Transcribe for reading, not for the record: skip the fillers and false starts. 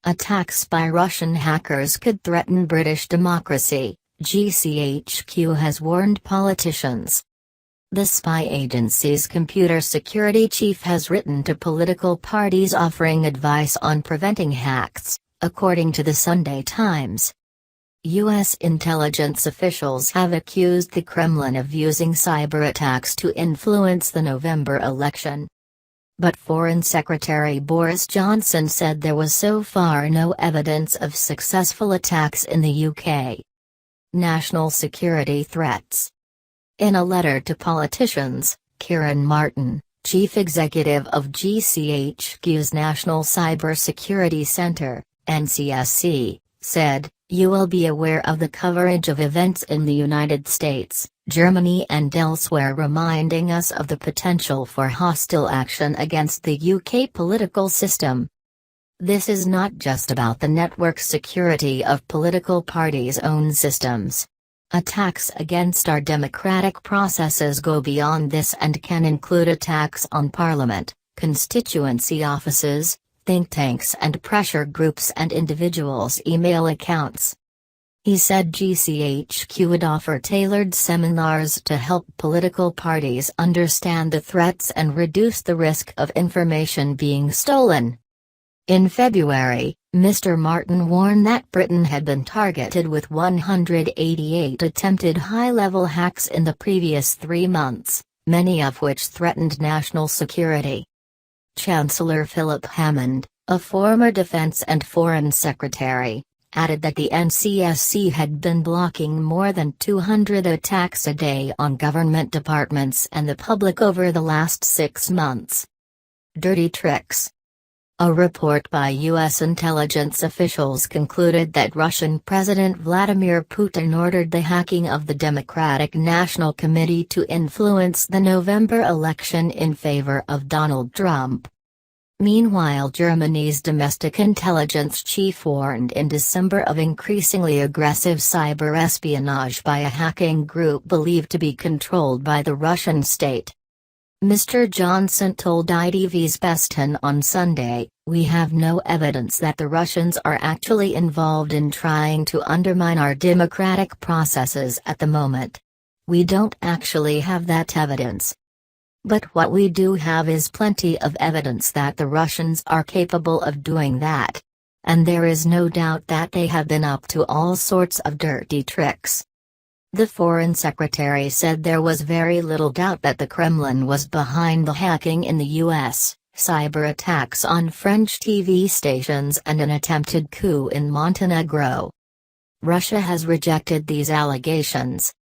Attacks by Russian hackers could threaten British democracy, GCHQ has warned politicians. The spy agency's computer security chief has written to political parties offering advice on preventing hacks, according to the Sunday Times. U.S. intelligence officials have accused the Kremlin of using cyber attacks to influence the November election. But Foreign Secretary Boris Johnson said there was so far no evidence of successful attacks in the UK. National security threats. In a letter to politicians, Kieran Martin, chief executive of GCHQ's National Cyber Security Center, NCSC, said, "You will be aware of the coverage of events in the United States, Germany and elsewhere reminding us of the potential for hostile action against the UK political system. This is not just about the network security of political parties' own systems. Attacks against our democratic processes go beyond this and can include attacks on Parliament, constituency offices, think tanks and pressure groups and individuals' email accounts." He said GCHQ would offer tailored seminars to help political parties understand the threats and reduce the risk of information being stolen. In February, Mr. Martin warned that Britain had been targeted with 188 attempted high-level hacks in the previous 3 months, many of which threatened national security. Chancellor Philip Hammond, a former Defense and Foreign Secretary, added that the NCSC had been blocking more than 200 attacks a day on government departments and the public over the last 6 months. Dirty tricks. A report by U.S. intelligence officials concluded that Russian President Vladimir Putin ordered the hacking of the Democratic National Committee to influence the November election in favor of Donald Trump. Meanwhile, Germany's domestic intelligence chief warned in December of increasingly aggressive cyber espionage by a hacking group believed to be controlled by the Russian state. Mr. Johnson told ITV's Beston on Sunday, "We have no evidence that the Russians are actually involved in trying to undermine our democratic processes at the moment. We don't actually have that evidence. But what we do have is plenty of evidence that the Russians are capable of doing that. And there is no doubt that they have been up to all sorts of dirty tricks." The Foreign Secretary said there was very little doubt that the Kremlin was behind the hacking in the U.S., cyber attacks on French TV stations and an attempted coup in Montenegro. Russia has rejected these allegations.